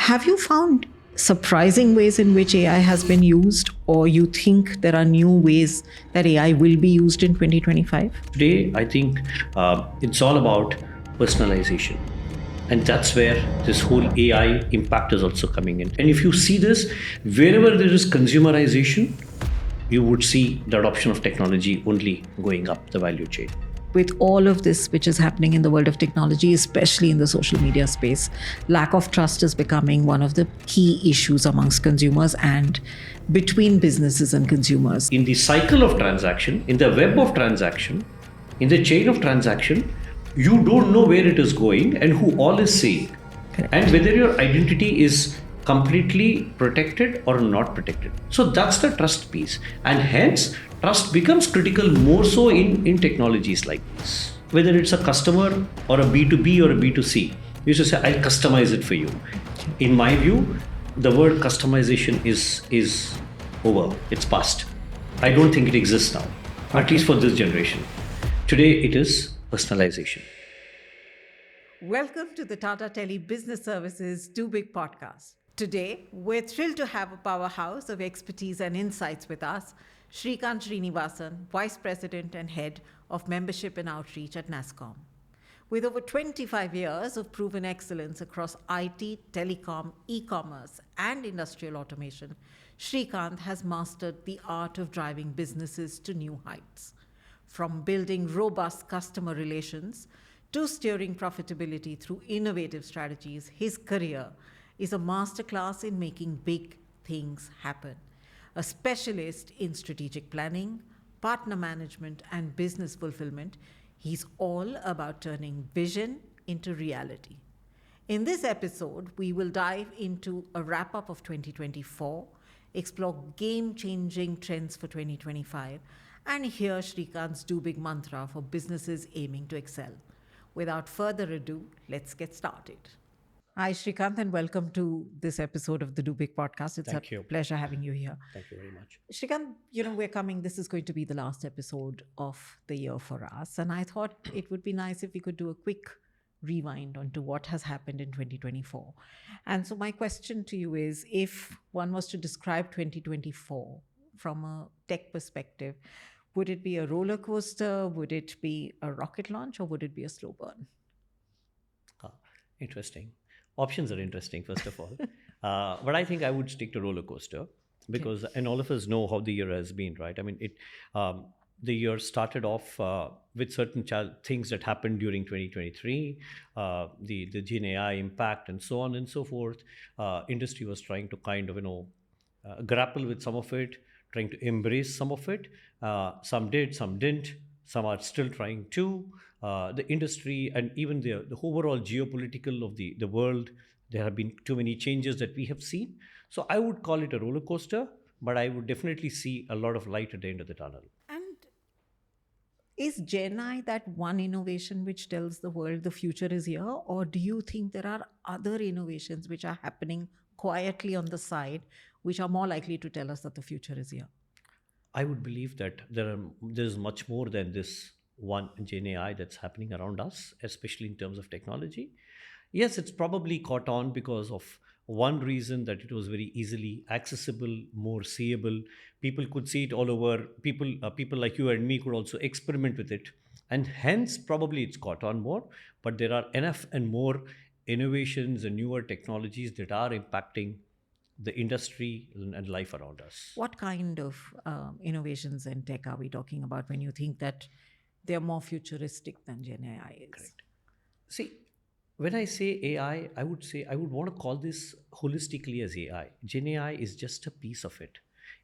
Have you found surprising ways in which AI has been used, or you think there are new ways that AI will be used in 2025? Today, I think it's all about personalization. And that's where this whole AI impact is also coming in. And if you see this, wherever there is consumerization, you would see the adoption of technology only going up the value chain. With all of this which is happening in the world of technology, especially in the social media space, lack of trust is becoming one of the key issues amongst consumers and between businesses and consumers. In the cycle of transaction, in the web of transaction, in the chain of transaction, you don't know where it is going and who all is saying. Correct. And whether your identity is completely protected or not protected. So that's the trust piece. And hence, trust becomes critical more so in technologies like this. Whether it's a customer or a B2B or a B2C, you should say, I'll customize it for you. In my view, the word customization is over. It's past. I don't think it exists now, at least for this generation. Today, it is personalization. Welcome to the Tata Tele Business Services Do Big podcast. Today, we're thrilled to have a powerhouse of expertise and insights with us, Srikanth Srinivasan, Vice President and Head of Membership and Outreach at NASSCOM. With over 25 years of proven excellence across IT, telecom, e-commerce, and industrial automation, Srikanth has mastered the art of driving businesses to new heights. From building robust customer relations to steering profitability through innovative strategies, his career is a masterclass in making big things happen. A specialist in strategic planning, partner management, and business fulfillment, he's all about turning vision into reality. In this episode, we will dive into a wrap-up of 2024, explore game-changing trends for 2025, and hear Srikanth's Do Big mantra for businesses aiming to excel. Without further ado, let's get started. Hi, Srikanth, and welcome to this episode of the Do Big podcast. It's Thank you. Pleasure having you here. Thank you very much. Srikanth, this is going to be the last episode of the year for us. And I thought it would be nice if we could do a quick rewind onto what has happened in 2024. And so my question to you is, if one was to describe 2024 from a tech perspective, would it be a roller coaster? Would it be a rocket launch? Or would it be a slow burn? Interesting. Options are interesting, first of all. But I think I would stick to roller coaster because, and all of us know how the year has been, right? I mean, the year started off with certain things that happened during 2023, the Gen AI impact and so on and so forth. Industry was trying to kind of, grapple with some of it, trying to embrace some of it. Some did, some didn't. Some are still trying to. The industry and even the overall geopolitical of the world, there have been too many changes that we have seen. So I would call it a roller coaster, but I would definitely see a lot of light at the end of the tunnel. And is Gen I that one innovation which tells the world the future is here? Or do you think there are other innovations which are happening quietly on the side, which are more likely to tell us that the future is here? I would believe that there's much more than this one Gen AI that's happening around us, especially in terms of technology. Yes, it's probably caught on because of one reason, that it was very easily accessible, more seeable. People could see it all over. People like you and me could also experiment with it, and hence probably it's caught on more. But there are enough and more innovations and newer technologies that are impacting the industry and life around us. What kind of innovations in tech are we talking about when you think that they're more futuristic than Gen AI is? Correct. See, when I say AI, I would want to call this holistically as AI. Gen AI is just a piece of it.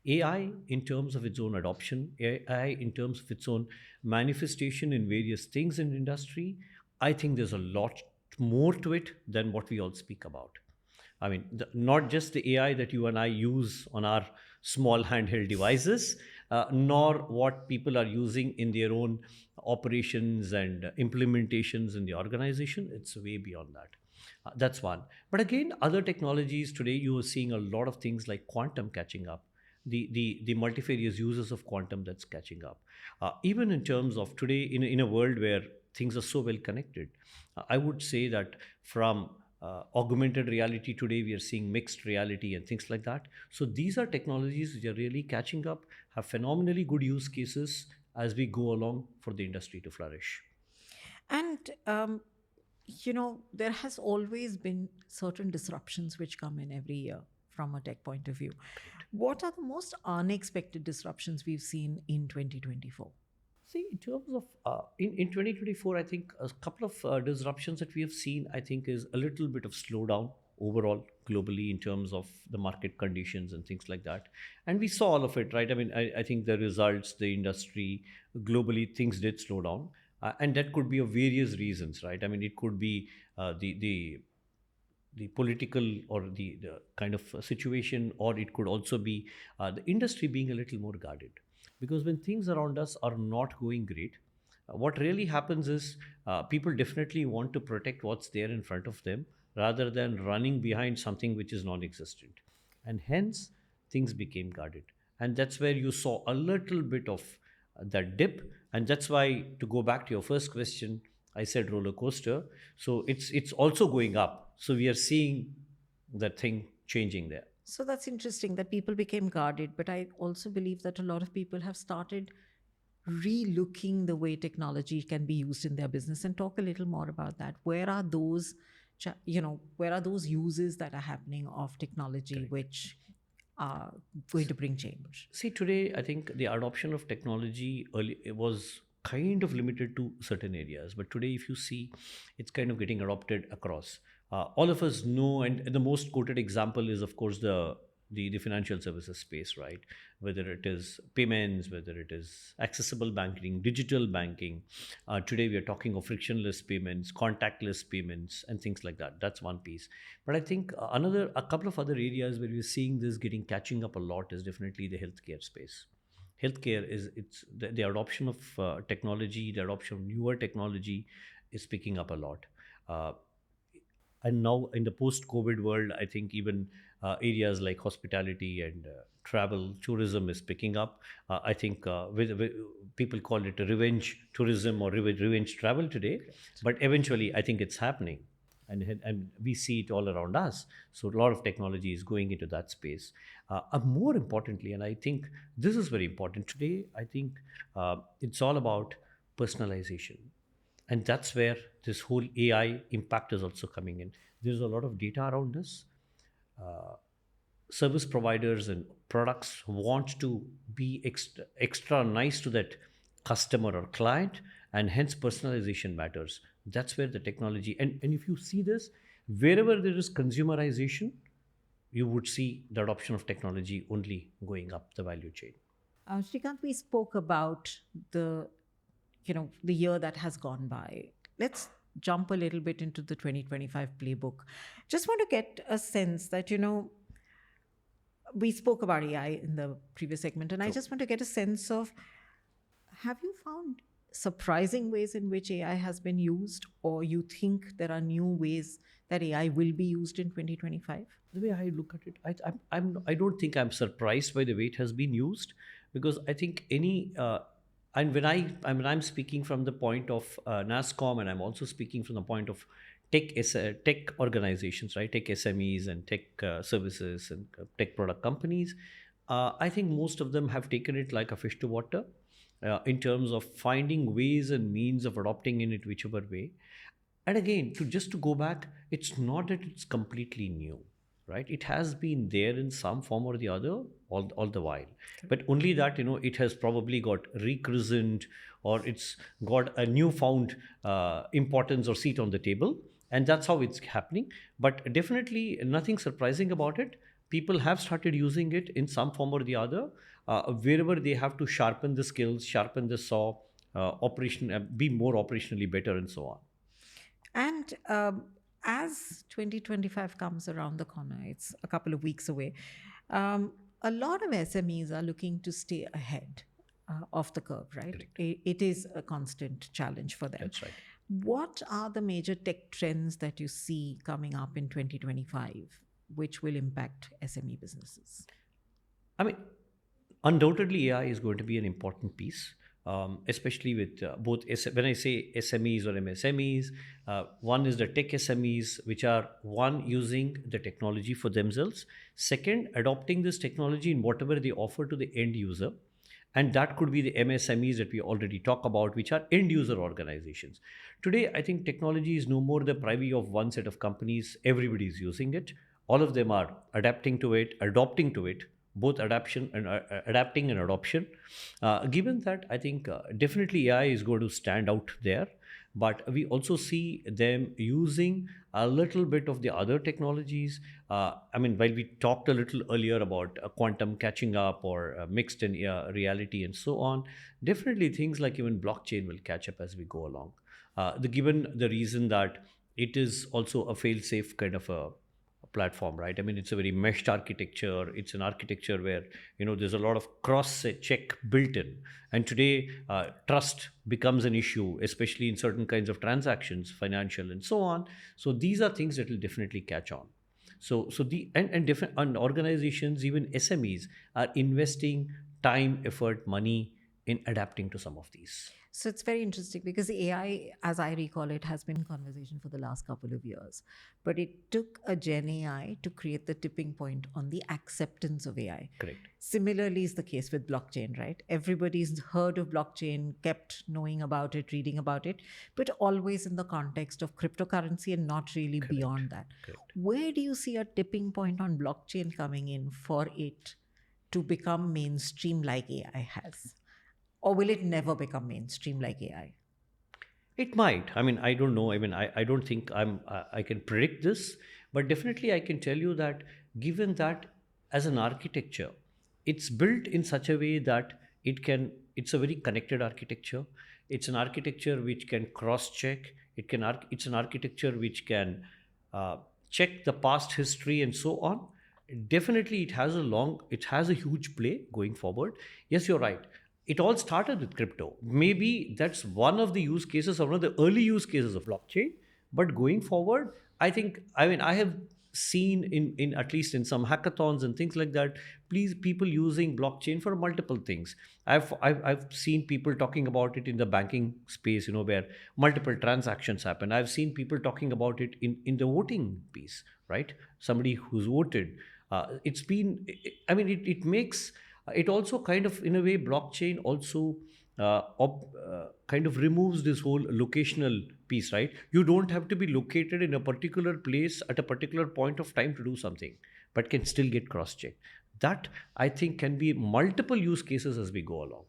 AI in terms of its own adoption, AI in terms of its own manifestation in various things in industry, I think there's a lot more to it than what we all speak about. I mean, not just the AI that you and I use on our small handheld devices, nor what people are using in their own operations and implementations in the organization. It's way beyond that. That's one. But again, other technologies today, you are seeing a lot of things like quantum catching up. The multifarious uses of quantum that's catching up. Even in terms of today, in a world where things are so well connected, I would say that from augmented reality. Today we are seeing mixed reality and things like that. So these are technologies which are really catching up, have phenomenally good use cases as we go along for the industry to flourish. And there has always been certain disruptions which come in every year from a tech point of view. Correct. What are the most unexpected disruptions we've seen in 2024? See, in terms of in 2024, I think a couple of disruptions that we have seen, I think, is a little bit of slowdown overall globally in terms of the market conditions and things like that. And we saw all of it, right? I mean, I think the results, the industry, globally, things did slow down. And that could be of various reasons, right? I mean, it could be the political or the kind of situation, or it could also be the industry being a little more guarded. Because when things around us are not going great, what really happens is people definitely want to protect what's there in front of them rather than running behind something which is non existent. And hence, things became guarded. And that's where you saw a little bit of that dip. And that's why, to go back to your first question, I said roller coaster. So it's also going up. So we are seeing that thing changing there. So that's interesting that people became guarded, but I also believe that a lot of people have started re-looking the way technology can be used in their business, and talk a little more about that. Where are those where are those uses that are happening of technology Correct. which are going to bring change? See, today, I think the adoption of technology early, it was kind of limited to certain areas. But today, if you see, it's kind of getting adopted across. All of us know, and the most quoted example is, of course, the financial services space, right? Whether it is payments, whether it is accessible banking, digital banking. Today, we are talking of frictionless payments, contactless payments, and things like that. That's one piece. But I think a couple of other areas where we're seeing this getting catching up a lot is definitely the healthcare space. Healthcare is it's the adoption of technology, the adoption of newer technology is picking up a lot. Uh, and now in the post-COVID world, I think even areas like hospitality and travel tourism is picking up. I think with people call it revenge tourism or revenge travel today, but eventually I think it's happening, and we see it all around us. So a lot of technology is going into that space. More importantly, and I think this is very important today, I think it's all about personalization. And that's where this whole AI impact is also coming in. There's a lot of data around us. Uh, Service providers and products want to be extra nice to that customer or client, and hence personalization matters. That's where the technology, and if you see this, wherever there is consumerization, you would see the adoption of technology only going up the value chain. Shrikant, we spoke about the the year that has gone by. Let's jump a little bit into the 2025 playbook. Just want to get a sense that we spoke about AI in the previous segment, and I True. just want to get a sense of, have you found surprising ways in which AI has been used, or you think there are new ways that AI will be used in 2025? The way I look at it, I don't think I'm surprised by the way it has been used, because I think and when I'm speaking from the point of NASCOM, and I'm also speaking from the point of tech organizations, right? Tech SMEs and tech services and tech product companies. I think most of them have taken it like a fish to water in terms of finding ways and means of adopting in it whichever way. And again, to go back, it's not that it's completely new, right? It has been there in some form or the other all the while, but only that it has probably got rechristened, or it's got a newfound importance or seat on the table, and that's how it's happening. But definitely nothing surprising about it. People have started using it in some form or the other, wherever they have to sharpen the skills, sharpen the saw, be more operationally better, and so on. And as 2025 comes around the corner, it's a couple of weeks away, a lot of SMEs are looking to stay ahead of the curve, right? Correct. It is a constant challenge for them. That's right. What are the major tech trends that you see coming up in 2025 which will impact SME businesses? I mean, undoubtedly, AI is going to be an important piece. especially with when I say SMEs or MSMEs, one is the tech SMEs, which are one using the technology for themselves, second adopting this technology in whatever they offer to the end user, and that could be the MSMEs that we already talk about, which are end user organizations. Today, I think technology is no more the privy of one set of companies. Everybody is using it. All of them are adapting to it, adopting to it, both adaptation and adapting and adoption. Given that, I think definitely AI is going to stand out there, but we also see them using a little bit of the other technologies. I mean, while we talked a little earlier about quantum catching up or mixed in reality and so on, definitely things like even blockchain will catch up as we go along. Given the reason that it is also a fail-safe kind of a platform, right? I mean, it's a very meshed architecture. It's an architecture where there's a lot of cross check built in, and today trust becomes an issue, especially in certain kinds of transactions, financial and so on. So these are things that will definitely catch on. So the and different and organizations, even SMEs, are investing time, effort, money in adapting to some of these. So it's very interesting because AI, as I recall it, has been in conversation for the last couple of years. But it took a Gen AI to create the tipping point on the acceptance of AI. Correct. Similarly is the case with blockchain, right? Everybody's heard of blockchain, kept knowing about it, reading about it, but always in the context of cryptocurrency and not really Correct. beyond that. Correct. Where do you see a tipping point on blockchain coming in for it to become mainstream like AI has? Or will it never become mainstream like AI? It might. I mean, I don't know. I mean, I don't think I can predict this, but definitely I can tell you that given that as an architecture, it's built in such a way that it's a very connected architecture. It's an architecture which can cross check. It's an architecture which can uh, check the past history and so on. Definitely it has a huge play going forward. Yes, you're right. It all started with crypto. Maybe that's one of the use cases or one of the early use cases of blockchain. But going forward, I mean, I have seen in at least in some hackathons and things like that, please people using blockchain for multiple things. I've seen people talking about it in the banking space, where multiple transactions happen. I've seen people talking about it in the voting piece, right? Somebody who's voted. It's been, I mean, it makes it also kind of in a way blockchain also kind of removes this whole locational piece, right? You don't have to be located in a particular place at a particular point of time to do something, but can still get cross checked. That I think can be multiple use cases as we go along.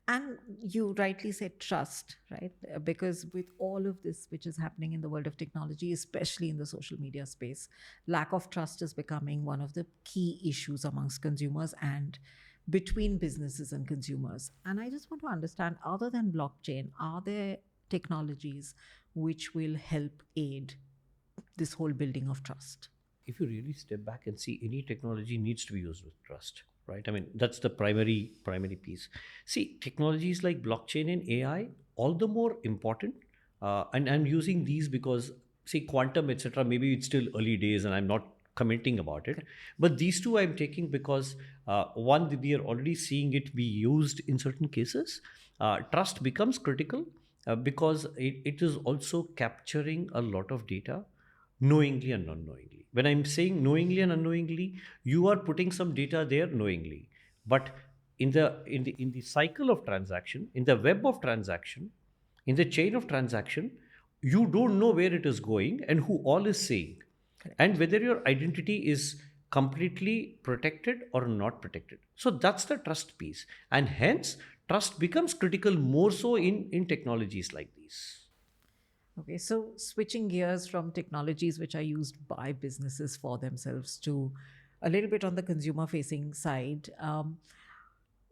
And you rightly said trust, right? Because with all of this which is happening in the world of technology, especially in the social media space, lack of trust is becoming one of the key issues amongst consumers and between businesses and consumers. And I just want to understand, other than blockchain, are there technologies which will help aid this whole building of trust? If you really step back and see, any technology needs to be used with trust, right? I mean, that's the primary piece. See, technologies like blockchain and AI, all the more important. And I'm using these because, see, quantum etc., maybe it's still early days and I'm not commenting about it, but these two I'm taking because one, we are already seeing it be used in certain cases. Trust becomes critical because it is also capturing a lot of data, knowingly and unknowingly. When I'm saying knowingly and unknowingly, you are putting some data there knowingly, but in the cycle of transaction, in the web of transaction, in the chain of transaction, you don't know where it is going and who all is saying, Correct. and whether your identity is completely protected or not protected. So that's the trust piece, and hence trust becomes critical more so in technologies like these. Okay, so switching gears from technologies which are used by businesses for themselves to a little bit on the consumer facing side,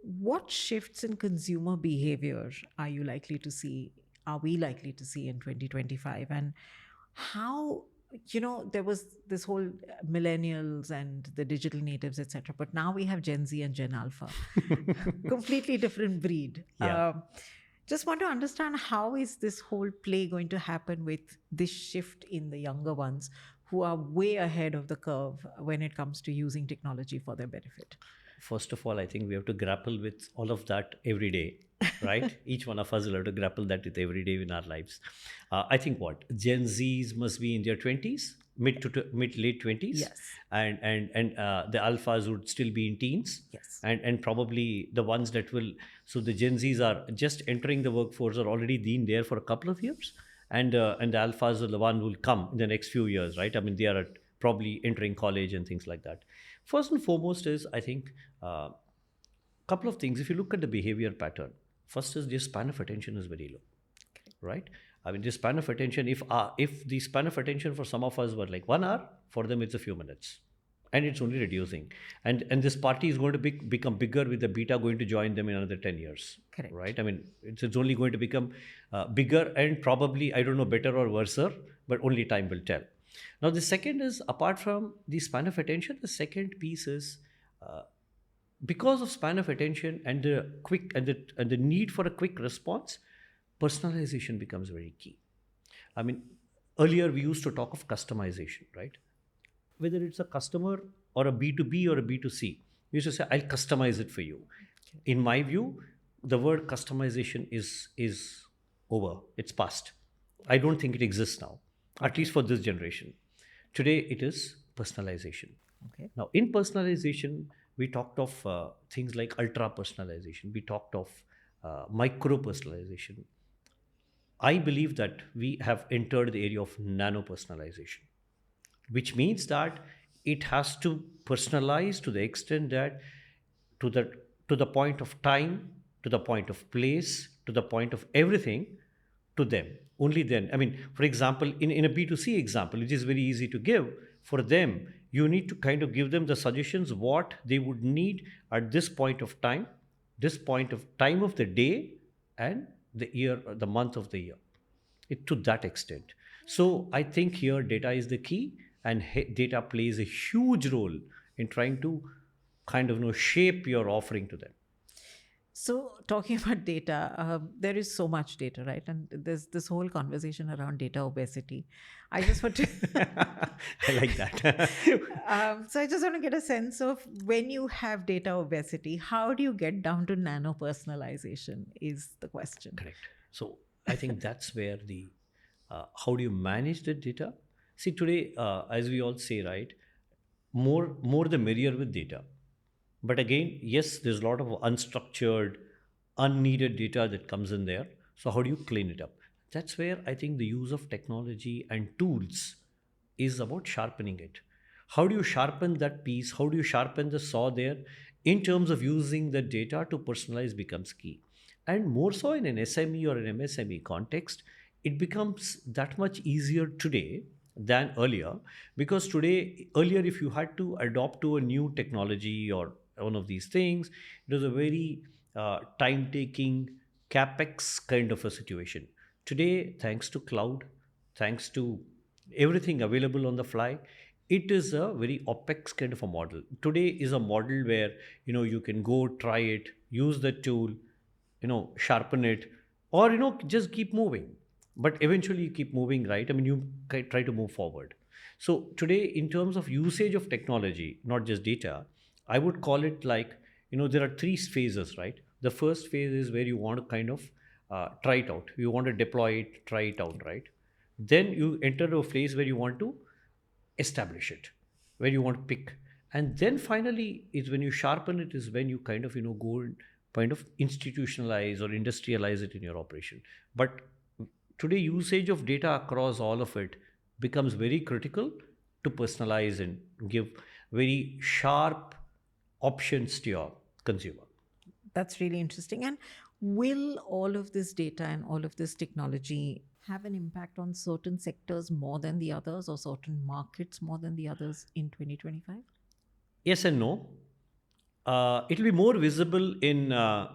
what shifts in consumer behavior are you likely to see? Are we likely to see in 2025? And how, there was this whole millennials and the digital natives, etc. But now we have Gen Z and Gen Alpha, completely different breed. Yeah. Just want to understand, how is this whole play going to happen with this shift in the younger ones who are way ahead of the curve when it comes to using technology for their benefit? First of all, I think we have to grapple with all of that every day, right? Each one of us will have to grapple that with every day in our lives. I think what Gen Zs must be in their 20s, mid late 20s, Yes. and the alphas would still be in teens, Yes. and probably the ones that will. So the Gen Zs are just entering the workforce, are already been there for a couple of years, and the alphas are the one who will come in the next few years, right? I mean, they are probably entering college and things like that. First and foremost is, I think, uh, couple of things. If you look at the behavior pattern, first is the span of attention is very low, right? I mean, the span of attention, if the span of attention for some of us were like 1 hour, for them it's a few minutes, and it's only reducing. And this party is going to become bigger with the beta going to join them in another 10 years, Correct. right? I mean, it's only going to become bigger, and probably, I don't know, better or worse, but only time will tell. Now, the second is, apart from the span of attention, the second piece is, uh, because of span of attention and the quick and the need for a quick response, personalization becomes very key. I mean, earlier we used to talk of customization, right? Whether it's a customer or a B2B or a B2C, we used to say, I'll customize it for you. In my view, the word customization is over. It's past. I don't think it exists now, at least for this generation. Today it is personalization. Okay. Now, in personalization, we talked of things like ultra personalization. We talked of micro personalization. I believe that we have entered the area of nano personalization, which means that it has to personalize to the extent that, to the to the point of time, to the point of place, to the point of everything, to them. Only then, I mean, for example, in a B2C example, which is very easy to give, for them, you need to kind of give them the suggestions what they would need at this point of time of the day, and the year, the month of the year, to that extent. So I think here data is the key, and data plays a huge role in trying to kind of, shape your offering to them. So, talking about data, there is so much data, right? And there's this whole conversation around data obesity. I just want to. I like that. So, I just want to get a sense of, when you have data obesity, how do you get down to nano personalization? Is the question. Correct. So I think that's where the how do you manage the data? See, today, as we all say, right, more the merrier with data. But again, yes, there's a lot of unstructured, unneeded data that comes in there. So how do you clean it up? That's where I think the use of technology and tools is about sharpening it. How do you sharpen that piece? How do you sharpen the saw there? In terms of using the data to personalize becomes key. And more so in an SME or an MSME context, it becomes that much easier today than earlier, because earlier, if you had to adopt to a new technology or one of these things, it was a very time taking capex kind of a situation. Today, thanks to cloud, thanks to everything available on the fly, it is a very opex kind of a model. Today is a model where, you can go try it, use the tool, sharpen it, or, just keep moving. But eventually you keep moving, right? I mean, you try to move forward. So today, in terms of usage of technology, not just data, I would call it like, there are three phases, right? The first phase is where you want to kind of try it out, you want to deploy it, try it out, right? Then you enter a phase where you want to establish it, where you want to pick, and then finally is when you sharpen it, is when you kind of, go and kind of institutionalize or industrialize it in your operation. But today, usage of data across all of it becomes very critical to personalize and give very sharp options to your consumer. That's really interesting. And will all of this data and all of this technology have an impact on certain sectors more than the others, or certain markets more than the others in 2025? Yes and no. It'll be more visible in a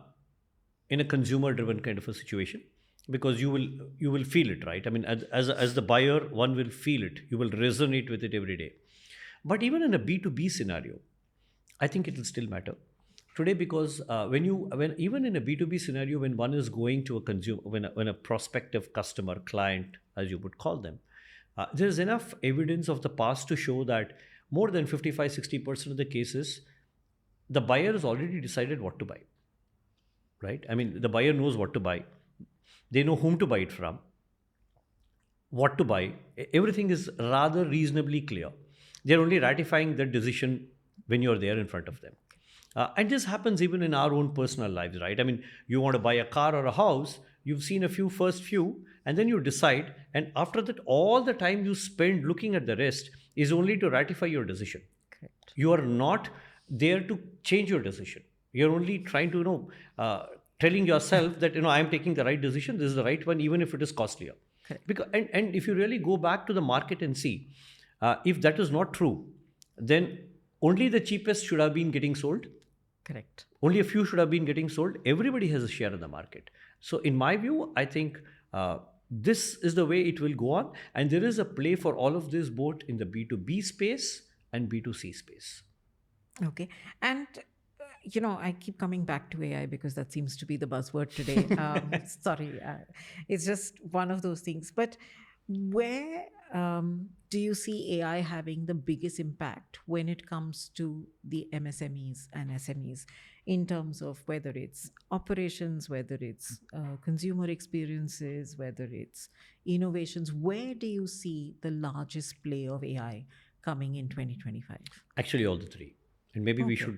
consumer driven kind of a situation, because you will feel it, right? I mean, as the buyer, one will feel it, you will resonate with it every day. But even in a B2B scenario, I think it will still matter today, because when even in a B2B scenario, when one is going to a consumer, when a prospective customer, client, as you would call them, there's enough evidence of the past to show that more than 55-60% of the cases, the buyer has already decided what to buy, right? I mean, the buyer knows what to buy, they know whom to buy it from, what to buy. Everything is rather reasonably clear. They're only ratifying that decision when you're there in front of them. And this happens even in our own personal lives, right? I mean, you want to buy a car or a house, you've seen a few first few, and then you decide, and after that, all the time you spend looking at the rest is only to ratify your decision. Correct. You are not there to change your decision. You're only trying to, uh, telling yourself that, I'm taking the right decision, this is the right one, even if it is costlier. Correct. Because, and if you really go back to the market and see, if that is not true, then only the cheapest should have been getting sold. Correct. Only a few should have been getting sold. Everybody has a share in the market. So, in my view, I think this is the way it will go on. And there is a play for all of this, both in the B2B space and B2C space. Okay. And, I keep coming back to AI because that seems to be the buzzword today. Sorry. It's just one of those things. But where do you see AI having the biggest impact when it comes to the MSMEs and SMEs in terms of whether it's operations, whether it's consumer experiences, whether it's innovations? Where do you see the largest play of AI coming in 2025? Actually, all the three. And maybe Okay.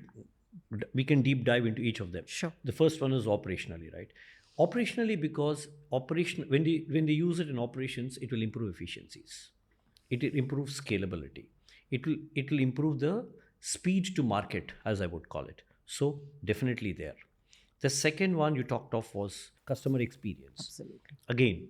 we can deep dive into each of them. Sure. The first one is operationally, right? Operationally, because when they use it in operations, it will improve efficiencies. It will improve scalability. It will improve the speed to market, as I would call it. So definitely there. The second one you talked of was customer experience. Absolutely. Again,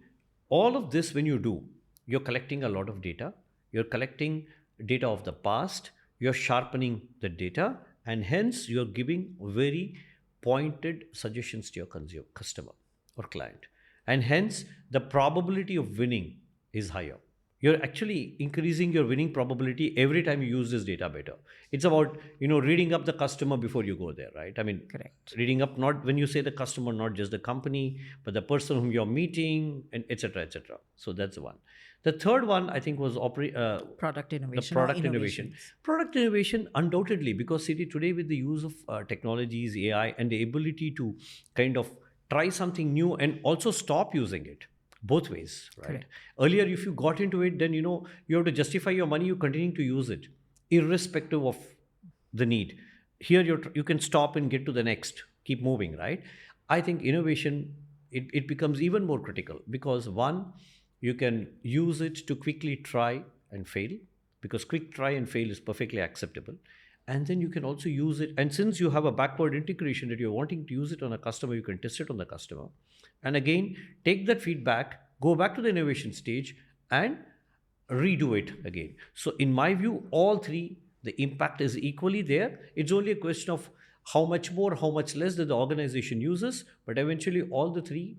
all of this, when you do, you're collecting a lot of data. You're collecting data of the past, you're sharpening the data, and hence you're giving very pointed suggestions to your customer or client. And hence, the probability of winning is higher. You're actually increasing your winning probability every time you use this data better. It's about, reading up the customer before you go there, right? I mean, Correct. reading up, not when you say the customer, not just the company, but the person whom you're meeting, and etc. etc. So that's one. The third one, I think, was Product the innovation or product innovation. innovations. Product innovation, undoubtedly, because see, today with the use of technologies, AI, and the ability to kind of try something new and also stop using it, both ways, right? Correct. Earlier, if you got into it, then you have to justify your money, you continue to use it, irrespective of the need. Here, you can stop and get to the next, keep moving, right? I think innovation, it becomes even more critical because one, you can use it to quickly try and fail, because quick try and fail is perfectly acceptable. And then you can also use it, and since you have a backward integration that you're wanting to use it on a customer, you can test it on the customer, and again take that feedback, go back to the innovation stage, and redo it again. So in my view, all three, the impact is equally there. It's only a question of how much more, how much less that the organization uses, but eventually all the three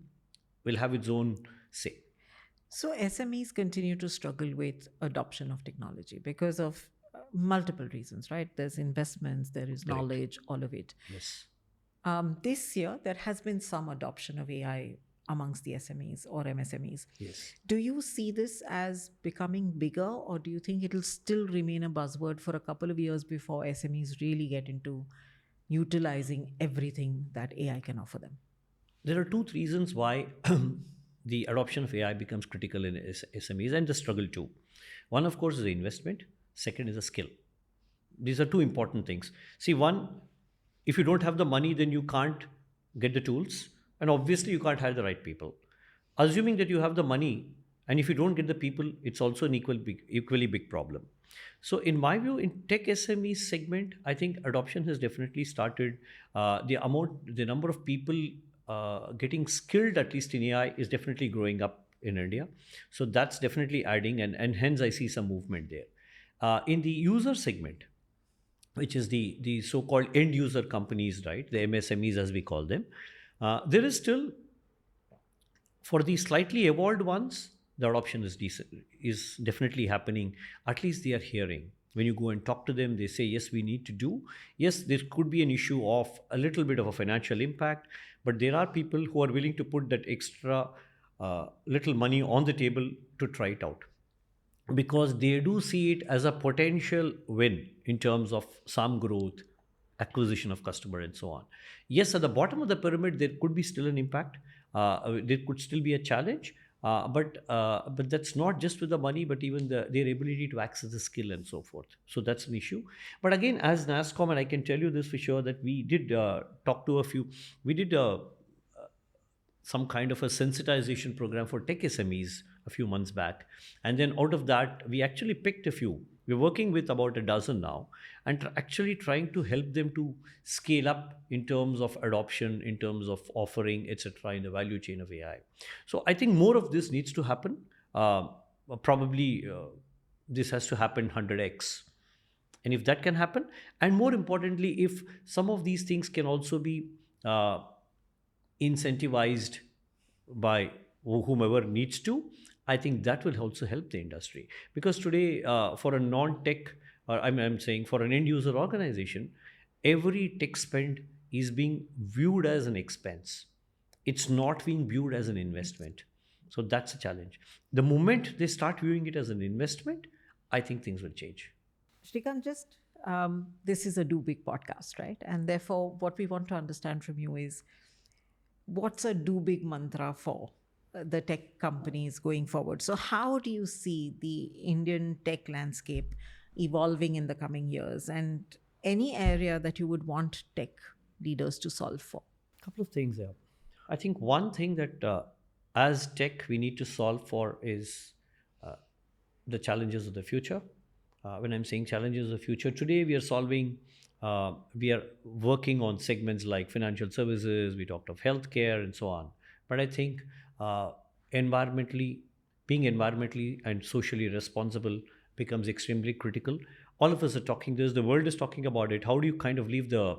will have its own say. So SMEs continue to struggle with adoption of technology because of multiple reasons, right? There's investments, there is Correct. knowledge, all of it. Yes. This year, there has been some adoption of AI amongst the SMEs or MSMEs. Yes. Do you see this as becoming bigger, or do you think it'll still remain a buzzword for a couple of years before SMEs really get into utilizing everything that AI can offer them? There are two reasons why the adoption of AI becomes critical in SMEs, and the struggle too. One, of course, is the investment. Second is a skill. These are two important things. See, one, if you don't have the money, then you can't get the tools, and obviously you can't hire the right people. Assuming that you have the money, and if you don't get the people, it's also an equally big problem. So, in my view, in tech SME segment, I think adoption has definitely started. The number of people getting skilled, at least in AI, is definitely growing up in India. So that's definitely adding, and hence I see some movement there. In the user segment, which is the so-called end user companies, right? The MSMEs, as we call them. There is still, for the slightly evolved ones, the adoption is decent, is definitely happening. At least they are hearing. When you go and talk to them, they say, yes, we need to do. Yes, there could be an issue of a little bit of a financial impact, but there are people who are willing to put that extra little money on the table to try it out, because they do see it as a potential win in terms of some growth, acquisition of customer and so on. Yes, at the bottom of the pyramid there could be still an impact. There could still be a challenge, but that's not just with the money, but even their ability to access the skill and so forth. So that's an issue. But again, as NASCOM, and I can tell you this for sure, that we did talk to a few. We did some kind of a sensitization program for tech SMEs a few months back. And then out of that, we actually picked a few. We're working with about a dozen now, and actually trying to help them to scale up in terms of adoption, in terms of offering, etc., in the value chain of AI. So I think more of this needs to happen. Probably this has to happen 100x. And if that can happen, and more importantly, if some of these things can also be uh, incentivized by whomever needs to, I think that will also help the industry. Because today, for a non-tech, or I'm saying for an end user organization, every tech spend is being viewed as an expense. It's not being viewed as an investment. So that's a challenge. The moment they start viewing it as an investment, I think things will change. Shrikant, just this is a do big podcast, right? And therefore, what we want to understand from you is what's a do big mantra for the tech companies going forward? So, how do you see the Indian tech landscape evolving in the coming years, and any area that you would want tech leaders to solve for? Couple of things there. I think one thing that as tech we need to solve for is uh, the challenges of the future. When I'm saying challenges of the future, today we are solving, we are working on segments like financial services, we talked of healthcare and so on. But I think uh, environmentally, being environmentally and socially responsible becomes extremely critical. All of us are talking this, the world is talking about it. How do you kind of leave the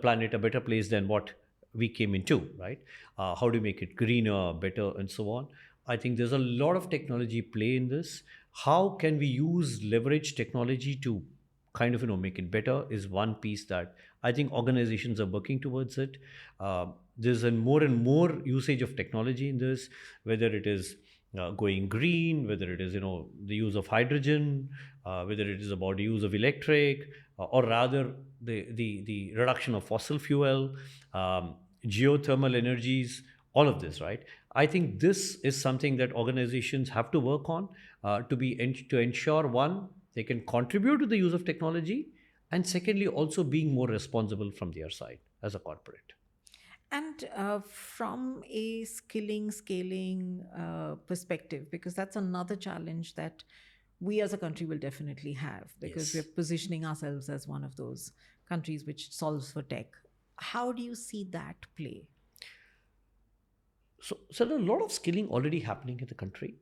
planet a better place than what we came into, right? How do you make it greener, better, and so on? I think there's a lot of technology play in this. How can we use leverage technology to kind of make it better is one piece that I think organizations are working towards it. There's a more and more usage of technology in this, whether it is going green, whether it is the use of hydrogen, whether it is about the use of electric, or rather the reduction of fossil fuel, geothermal energies, all of this, right? I think this is something that organizations have to work on, to ensure, one, they can contribute to the use of technology, and secondly, also being more responsible from their side as a corporate. And from a skilling, scaling perspective, because that's another challenge that we as a country will definitely have, because we're Yes. positioning ourselves as one of those countries which solves for tech. How do you see that play? So there's a lot of skilling already happening in the country.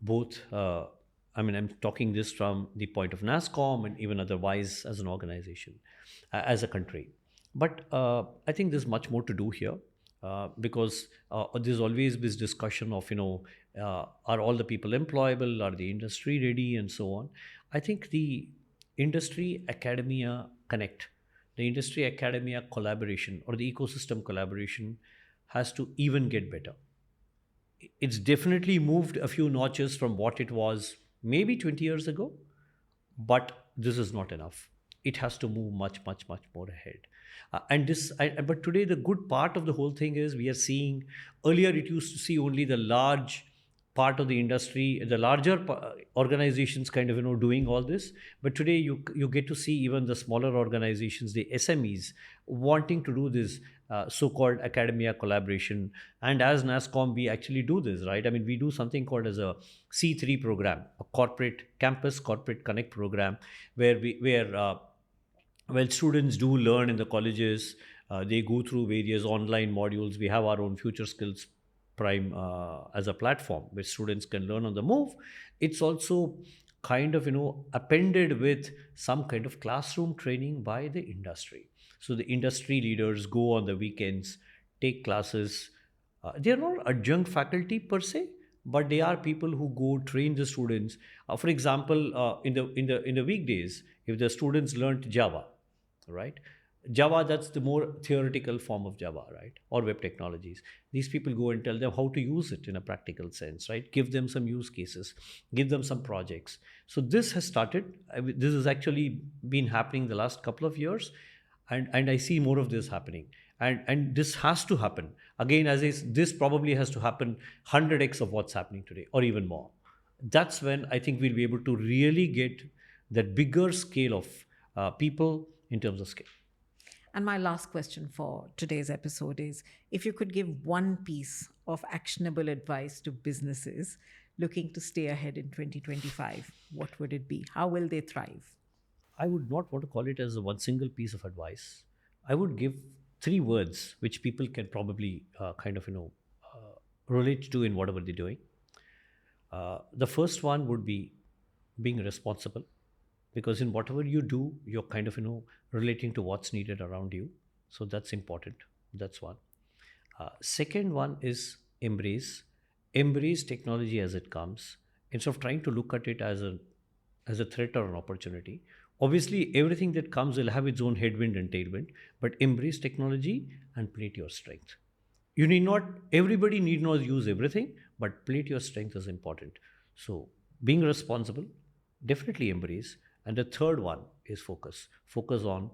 Both, I mean, I'm talking this from the point of NASCOM and even otherwise as an organization, as a country. But I think there's much more to do here, because there's always this discussion of, are all the people employable? Are the industry ready? And so on. I think the industry academia connect, the industry academia collaboration, or the ecosystem collaboration has to even get better. It's definitely moved a few notches from what it was maybe 20 years ago, but this is not enough. It has to move much, much, much more ahead. But today, the good part of the whole thing is we are seeing, earlier it used to see only the large part of the industry, the larger organizations kind of doing all this. But today you get to see even the smaller organizations, the SMEs, wanting to do this so-called academia collaboration. And as NASCOM, we actually do this, right? I mean, we do something called as a C3 program, a corporate campus corporate connect program, where well, students do learn in the colleges. They go through various online modules. We have our own Future Skills Prime as a platform where students can learn on the move. It's also kind of appended with some kind of classroom training by the industry. So the industry leaders go on the weekends, take classes. They are not adjunct faculty per se, but they are people who go train the students. For example, in the weekdays, if the students learnt Java, right? Java, that's the more theoretical form of Java, right? Or web technologies. These people go and tell them how to use it in a practical sense, right? Give them some use cases, give them some projects. So this has started. This has actually been happening the last couple of years, and I see more of this happening. And this has to happen again. This probably has to happen 100x of what's happening today, or even more. That's when I think we'll be able to really get that bigger scale of people in terms of scale. And my last question for today's episode is, if you could give one piece of actionable advice to businesses looking to stay ahead in 2025, what would it be? How will they thrive? I would not want to call it as a one single piece of advice. I would give three words which people can probably relate to in whatever they're doing. The first one would be being responsible, because in whatever you do, you're relating to what's needed around you. So that's important. That's one. Second one is embrace technology as it comes, instead of trying to look at it as a threat or an opportunity. Obviously, everything that comes will have its own headwind and tailwind, but embrace technology and play to your strength. You need not, everybody need not use everything, but play to your strength is important. So, being responsible, definitely embrace. And the third one is focus on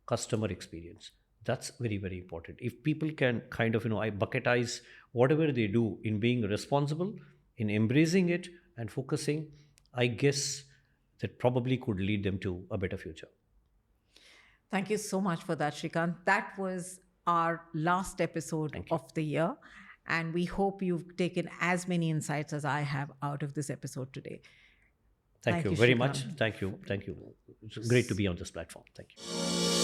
customer experience. That's very, very important. If people can I bucketize whatever they do in being responsible, in embracing it and focusing, I guess that probably could lead them to a better future. Thank you so much for that, Shrikant. That was our last episode Thank you. of the year. And we hope you've taken as many insights as I have out of this episode today. Thank Thank you you, very much. Shrikant. Thank you. Thank you. It's great to be on this platform. Thank you.